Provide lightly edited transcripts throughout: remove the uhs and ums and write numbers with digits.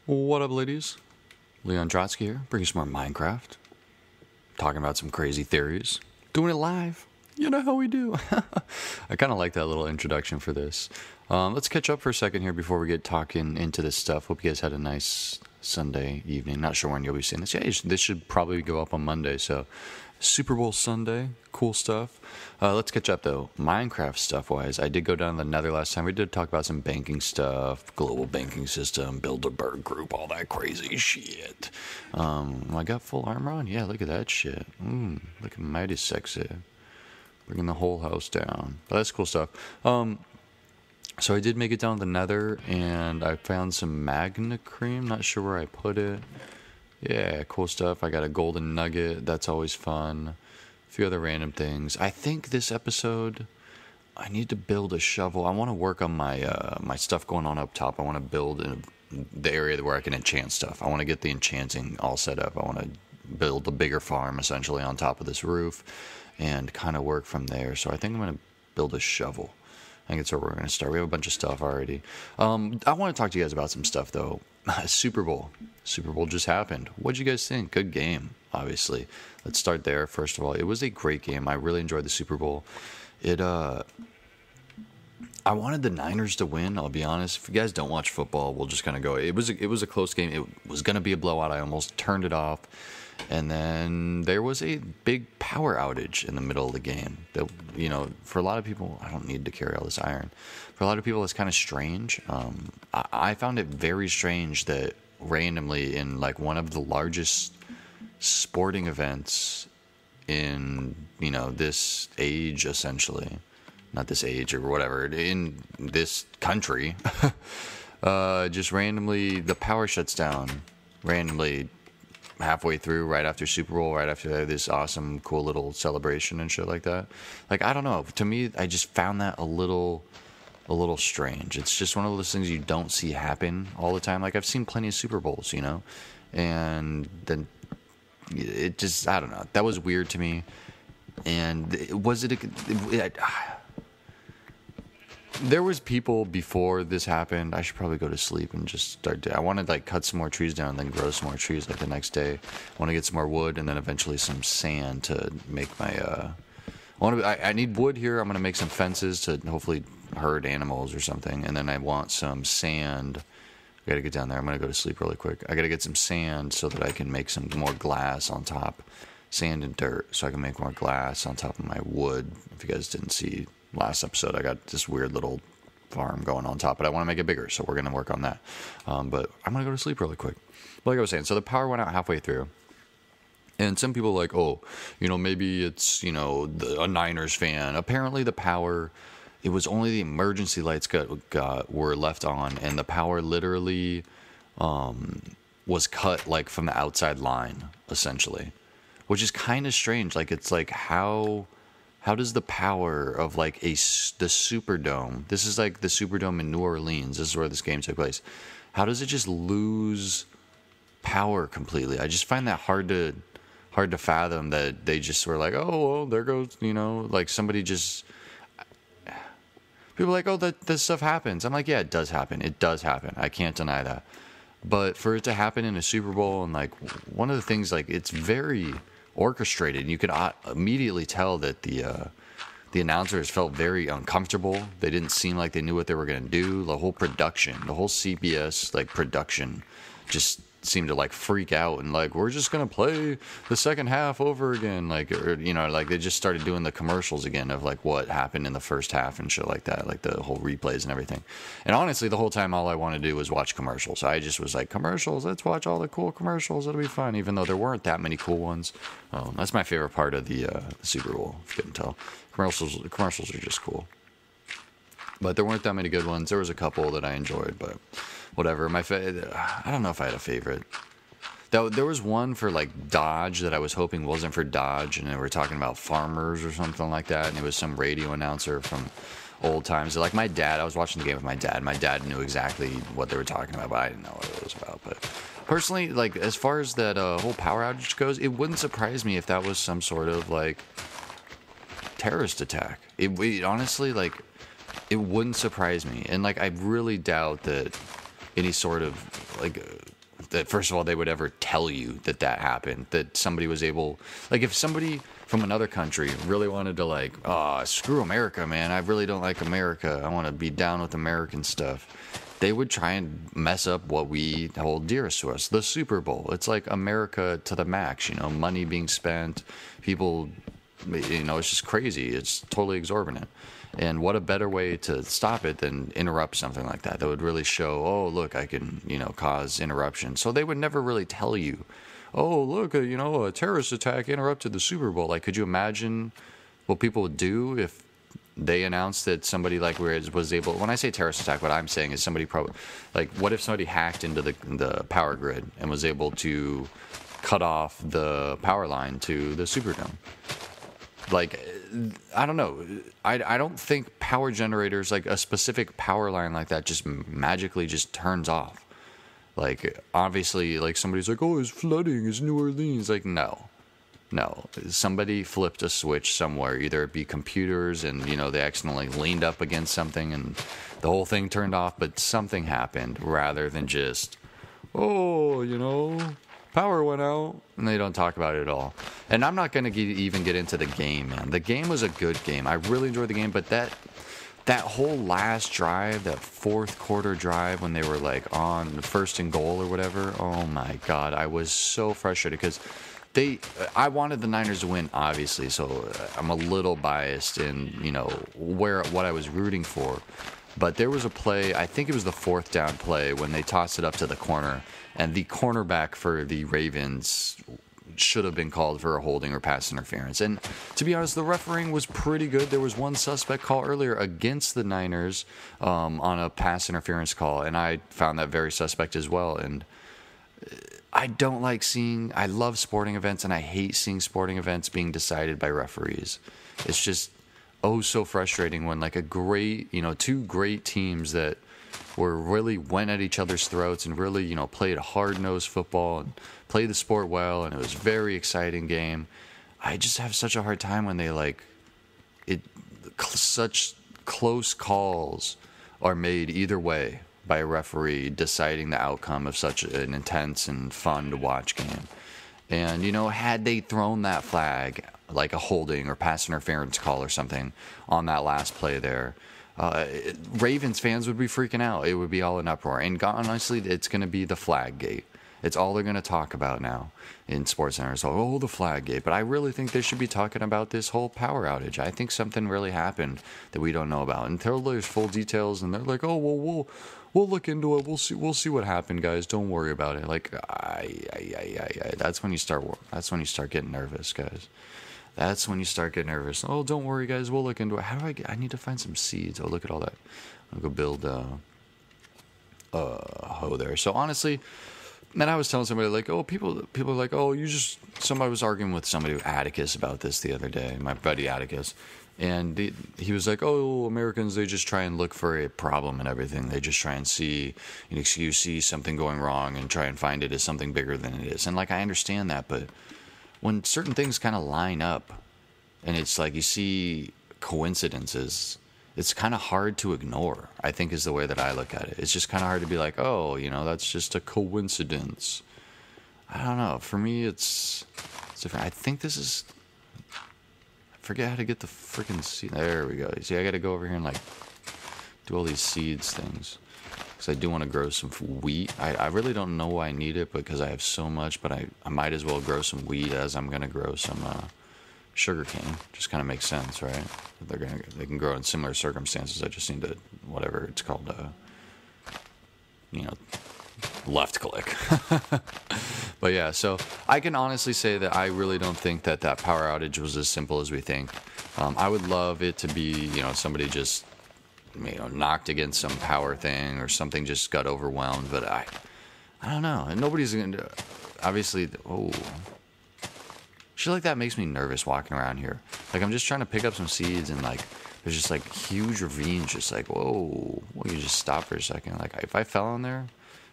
What up, ladies? Leon Trotsky here, bringing some more Minecraft. Talking about some crazy theories. Doing it live. You know how we do. I kind of like that little introduction for this. Let's catch up for a second here before we get talking into this stuff. Hope you guys had a nice Sunday evening. Not sure when you'll be seeing this. Yeah, this should probably go up on Monday, so Super Bowl Sunday, cool stuff. Let's catch up though. Minecraft stuff wise, I did go down to the Nether last time. We did talk about some banking stuff, global banking system, Bilderberg Group, all that crazy shit. I got full armor on. Yeah, look at that shit. Looking mighty sexy. Bringing the whole house down. But that's cool stuff. So I did make it down to the Nether, and I found some Magna Cream. Not sure where I put it. Yeah, cool stuff. I got a golden nugget. That's always fun. A few other random things. I think this episode, I need to build a shovel. I want to work on my my stuff going on up top. I want to build in the area where I can enchant stuff. I want to get the enchanting all set up. I want to build a bigger farm, essentially, on top of this roof and kind of work from there. So I think I'm going to build a shovel. I think it's where we're going to start. We have a bunch of stuff already. I want to talk to you guys about some stuff, though. Super Bowl. Super Bowl just happened. What'd you guys think? Good game, obviously. Let's start there, first of all. It was a great game. I really enjoyed the Super Bowl. I wanted the Niners to win, I'll be honest. If you guys don't watch football, we'll just kind of go. It was a close game. It was going to be a blowout. I almost turned it off. And then there was a big power outage in the middle of the game. That, for a lot of people, I don't need to carry all this iron. For a lot of people, it's kind of strange. I found it very strange that randomly in like one of the largest sporting events in, this age, essentially, not this age or whatever, in this country, just randomly the power shuts down randomly halfway through, right after Super Bowl, right after this awesome, cool little celebration and shit like that. Like, I don't know. To me, I just found that a little strange. It's just one of those things you don't see happen all the time. Like, I've seen plenty of Super Bowls, and then it just, I don't know. That was weird to me. And there was people before this happened. I should probably go to sleep and just start. I want to cut some more trees down and then grow some more trees the next day. I want to get some more wood and then eventually some sand to make my. I need wood here. I'm gonna make some fences to hopefully herd animals or something, and then I want some sand. I gotta get down there. I'm gonna go to sleep really quick. I gotta get some sand so that I can make some more glass on top. Sand and dirt, so I can make more glass on top of my wood. If you guys didn't see last episode, I got this weird little farm going on top, but I want to make it bigger, so we're going to work on that. But I'm going to go to sleep really quick. Like I was saying, so the power went out halfway through. And some people are like, oh, maybe it's, a Niners fan. Apparently the power, it was only the emergency lights were left on, and the power literally was cut, from the outside line, essentially. Which is kind of strange. It's like, how does the power of the Superdome, this is like the Superdome in New Orleans, this is where this game took place, how does it just lose power completely? I just find that hard to fathom, that they just were like, oh, well, there goes, somebody just, people are like, oh, that stuff happens. I'm like, yeah, it does happen. I can't deny that. But for it to happen in a Super Bowl, and one of the things, it's very orchestrated. You could immediately tell that the announcers felt very uncomfortable. They didn't seem like they knew what they were going to do. The whole production, the whole CBS production, just seemed to freak out and we're just going to play the second half over again, they just started doing the commercials again of what happened in the first half and shit like that, the whole replays and everything. And honestly, the whole time all I wanted to do was watch commercials. I just was like, commercials, let's watch all the cool commercials, it'll be fun, even though there weren't that many cool ones. That's my favorite part of the Super Bowl, if you couldn't tell. Commercials are just cool, but there weren't that many good ones. There was a couple that I enjoyed, but whatever. I don't know if I had a favorite. There was one for Dodge that I was hoping wasn't for Dodge, and they were talking about farmers or something like that, and it was some radio announcer from old times. My dad, I was watching the game with my dad. My dad knew exactly what they were talking about, but I didn't know what it was about. But personally, as far as that whole power outage goes, it wouldn't surprise me if that was some sort of terrorist attack. It honestly, it wouldn't surprise me. And I really doubt that any sort of that, first of all, they would ever tell you that that happened, that somebody was able, like if somebody from another country really wanted to like, oh, screw America, man, I really don't like America, I want to be down with American stuff, they would try and mess up what we hold dearest to us, the Super Bowl. It's like America to the max, you know, money being spent, people, you know, it's just crazy. It's totally exorbitant. And what a better way to stop it than interrupt something like that would really show, oh, look, I can, you know, cause interruption. So they would never really tell you, oh, look, you know, a terrorist attack interrupted the Super Bowl. Like, could you imagine what people would do if they announced that somebody like was able, when I say terrorist attack, what I'm saying is somebody probably, like, what if somebody hacked into the power grid and was able to cut off the power line to the Superdome? Like, I don't know. I don't think power generators, like a specific power line like that, just magically just turns off. Like, obviously, like somebody's like, oh, it's flooding, it's New Orleans. Like, no. Somebody flipped a switch somewhere. Either it be computers and, you know, they accidentally leaned up against something and the whole thing turned off, but something happened rather than just, oh, you know, power went out, and they don't talk about it at all. And I'm not going to even get into the game, man. The game was a good game. I really enjoyed the game, but that whole last drive, that fourth quarter drive when they were like on first and goal or whatever, oh my God, I was so frustrated because I wanted the Niners to win, obviously, so I'm a little biased in, you know, what I was rooting for. But there was a play, I think it was the fourth down play, when they tossed it up to the corner, and the cornerback for the Ravens should have been called for a holding or pass interference. And to be honest, the refereeing was pretty good. There was one suspect call earlier against the Niners on a pass interference call, and I found that very suspect as well. And I don't like I love sporting events, and I hate seeing sporting events being decided by referees. It's just so frustrating when like two great teams that really went at each other's throats and really, you know, played hard-nosed football and played the sport well, and it was a very exciting game. I just have such a hard time when they such close calls are made either way by a referee deciding the outcome of such an intense and fun to watch game. And, you know, had they thrown that flag, like a holding or pass interference call or something on that last play there, Ravens fans would be freaking out. It would be all in uproar. And honestly, it's going to be the flag gate. It's all they're going to talk about now in sports centers. Oh, the flag gate. But I really think they should be talking about this whole power outage. I think something really happened that we don't know about. Until there's full details and they're like, oh, well, we'll look into it. We'll see what happened, guys. Don't worry about it. Like, that's when you start getting nervous, guys. That's when you start getting nervous. Oh, don't worry, guys. We'll look into it. I need to find some seeds. Oh, look at all that. I'll go build a hoe there. So honestly, man, I was telling somebody like, oh, people are like, oh, somebody was arguing with somebody, Atticus, about this the other day, my buddy Atticus. And he was like, oh, Americans, they just try and look for a problem and everything. They just try and see an excuse, see something going wrong and try and find it as something bigger than it is. And like, I understand that, but when certain things kind of line up and it's like you see coincidences, it's kind of hard to ignore, I think, is the way that I look at it. It's just kind of hard to be like, oh, you know, that's just a coincidence. I don't know. For me, it's different. I think this is... I forget how to get the freaking seed. There we go. See, I got to go over here and like do all these seeds things. Because I do want to grow some wheat. I really don't know why I need it because I have so much, but I might as well grow some wheat as I'm going to grow some sugar cane. Just kind of makes sense, right? They can grow in similar circumstances. I just need to, whatever it's called, left click. But yeah, so I can honestly say that I really don't think that power outage was as simple as we think. I would love it to be, you know, somebody just, you know, knocked against some power thing or something, just got overwhelmed. But I don't know. And nobody's going to, obviously, shit like that makes me nervous walking around here. Like, I'm just trying to pick up some seeds and, like, there's just, like, huge ravines just like, whoa. Well, you just stop for a second. Like, if I fell in there,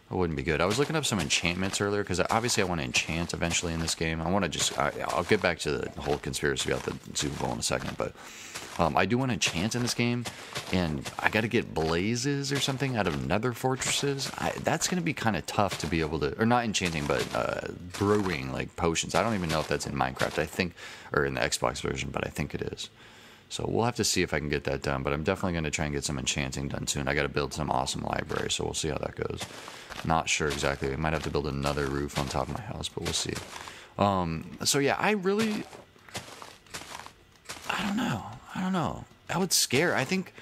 It wouldn't be good. I was looking up some enchantments earlier because obviously I want to enchant eventually in this game. I want to just... I'll get back to the whole conspiracy about the Super Bowl in a second, but I do want to enchant in this game, and I got to get blazes or something out of nether fortresses. That's going to be kind of tough to be able to... Or not enchanting, but brewing, like potions. I don't even know if that's in Minecraft, I think, or in the Xbox version, but I think it is. So we'll have to see if I can get that done, but I'm definitely going to try and get some enchanting done soon. I got to build some awesome library, so we'll see how that goes. Not sure exactly. I might have to build another roof on top of my house, but we'll see. So yeah, I don't know. That would scare. I think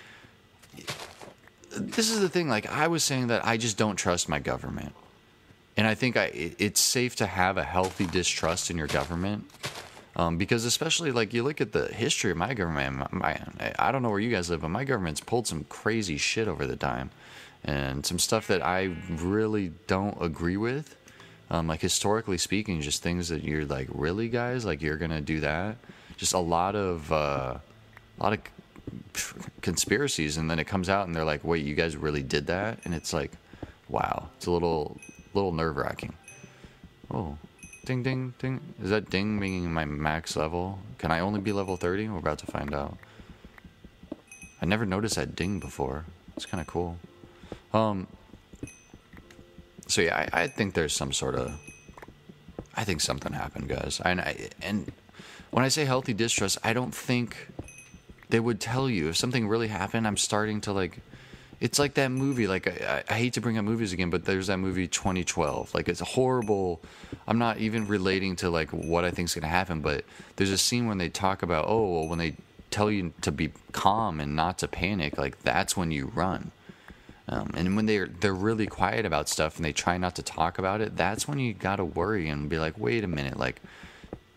this is the thing. Like I was saying that I just don't trust my government. And I think it's safe to have a healthy distrust in your government. Because especially, like, you look at the history of my government, I don't know where you guys live, but my government's pulled some crazy shit over the time. And some stuff that I really don't agree with. Like, historically speaking, just things that you're like, really, guys? Like, you're going to do that? Just a lot of conspiracies, and then it comes out, and they're like, wait, you guys really did that? And it's like, wow. It's a little nerve-wracking. Oh. Ding, ding, ding. Is that ding meaning my max level? Can I only be level 30? We're about to find out. I never noticed that ding before. It's kind of cool. So yeah, I think there's some sort of... I think something happened, guys. And when I say healthy distrust, I don't think they would tell you. If something really happened, I'm starting to like... It's like that movie, like, I hate to bring up movies again, but there's that movie 2012. Like, it's a horrible... I'm not even relating to, like, what I think's going to happen, but there's a scene when they talk about, oh, well, when they tell you to be calm and not to panic, like, that's when you run. And when they're really quiet about stuff and they try not to talk about it, that's when you got to worry and be like, wait a minute, like,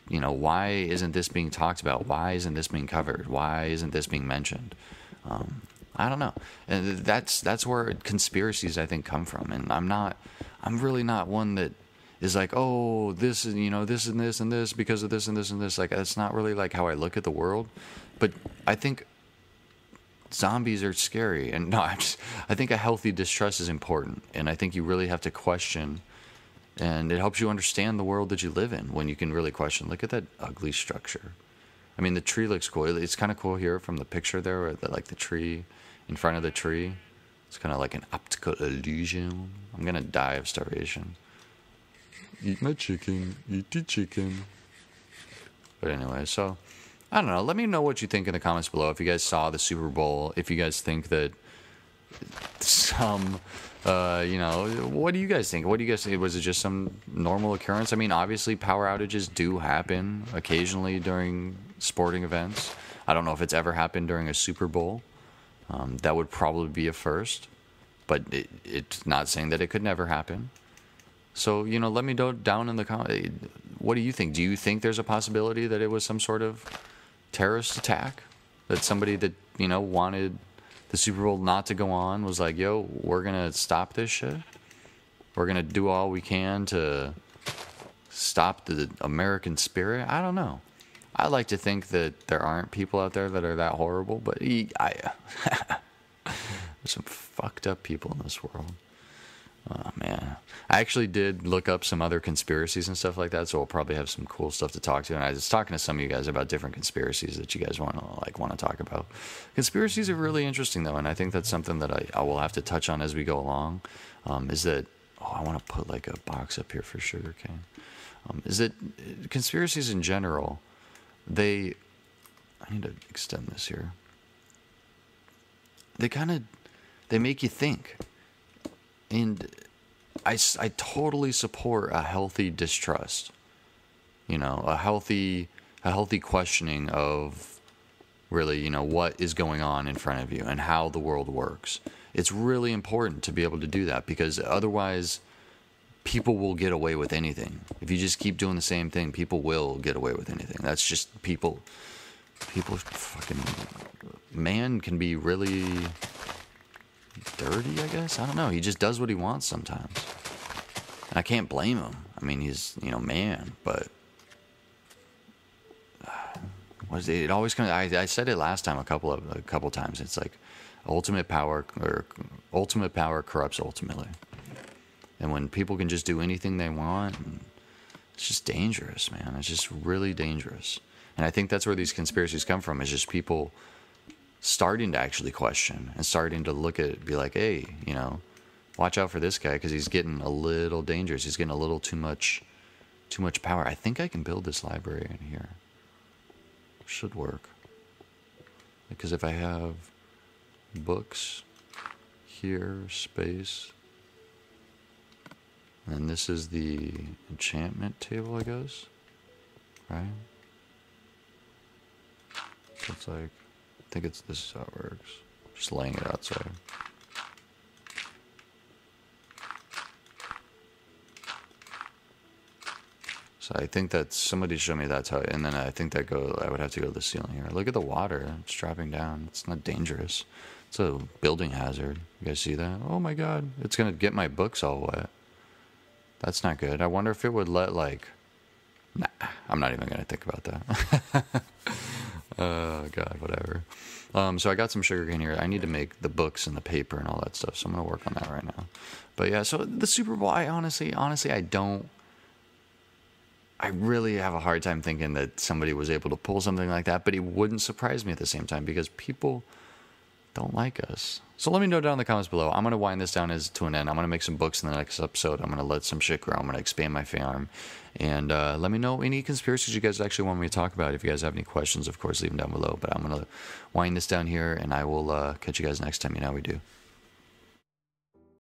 you know, why isn't this being talked about? Why isn't this being covered? Why isn't this being mentioned? I don't know. And that's where conspiracies, I think, come from. And I'm really not one that is like, oh, this is, you know, this and this and this because of this and this and this. Like, that's not really like how I look at the world. But I think zombies are scary. And no, I think a healthy distrust is important. And I think you really have to question. And it helps you understand the world that you live in when you can really question. Look at that ugly structure. I mean, the tree looks cool. It's kind of cool here from the picture there, where like the tree in front of the tree. It's kind of like an optical illusion. I'm going to die of starvation. Eat my chicken. Eat the chicken. But anyway, so, I don't know. Let me know what you think in the comments below. If you guys saw the Super Bowl. If you guys think that some... you know, what do you guys think? What do you guys think? Was it just some normal occurrence? I mean, obviously, power outages do happen occasionally during sporting events. I don't know if it's ever happened during a Super Bowl. That would probably be a first. But it's not saying that it could never happen. So, you know, let me know down in the comments. What do you think? Do you think there's a possibility that it was some sort of terrorist attack? That somebody that, you know, wanted the Super Bowl not to go on was like, yo, we're going to stop this shit. We're going to do all we can to stop the American spirit. I don't know. I like to think that there aren't people out there that are that horrible, but there's some fucked up people in this world. Oh, man. I actually did look up some other conspiracies and stuff like that, so we'll probably have some cool stuff to talk to. And I was talking to some of you guys about different conspiracies that you guys want to talk about. Conspiracies are really interesting, though, and I think that's something that I will have to touch on as we go along. Is that... Oh, I want to put, like, a box up here for sugarcane. Is that conspiracies in general... I need to extend this here. They make you think. And I totally support a healthy distrust. You know, a healthy questioning of really, you know, what is going on in front of you and how the world works. It's really important to be able to do that because otherwise people will get away with anything. If you just keep doing the same thing, people will get away with anything. That's just people fucking... Man can be really dirty, I guess. I don't know. He just does what he wants sometimes. And I can't blame him. I mean, he's, you know, man, but... It always comes... I said it last time a couple times. It's like ultimate power corrupts ultimately. And when people can just do anything they want, it's just dangerous, man. It's just really dangerous. And I think that's where these conspiracies come from, is just people starting to actually question and starting to look at it, be like, hey, you know, watch out for this guy because he's getting a little dangerous. He's getting a little too much power. I think I can build this library in here. Should work. Because if I have books here, space, and this is the enchantment table, I guess, right? So it's like, I think this is how it works. Just laying it outside. So I think that somebody showed me that's how, and then I think that I would have to go to the ceiling here. Look at the water. It's dropping down. It's not dangerous. It's a building hazard. You guys see that? Oh my God. It's going to get my books all wet. That's not good. I wonder if it would let, like, nah, I'm not even going to think about that. Oh God, whatever. So I got some sugarcane here. I need to make the books and the paper and all that stuff. So I'm going to work on that right now. But yeah, so the Super Bowl, I honestly, I really have a hard time thinking that somebody was able to pull something like that, but it wouldn't surprise me at the same time because people don't like us. So let me know down in the comments below. I'm going to wind this down to an end. I'm going to make some books in the next episode. I'm going to let some shit grow. I'm going to expand my farm. And let me know any conspiracies you guys actually want me to talk about. If you guys have any questions, of course, leave them down below. But I'm going to wind this down here, and I will catch you guys next time. You know how we do.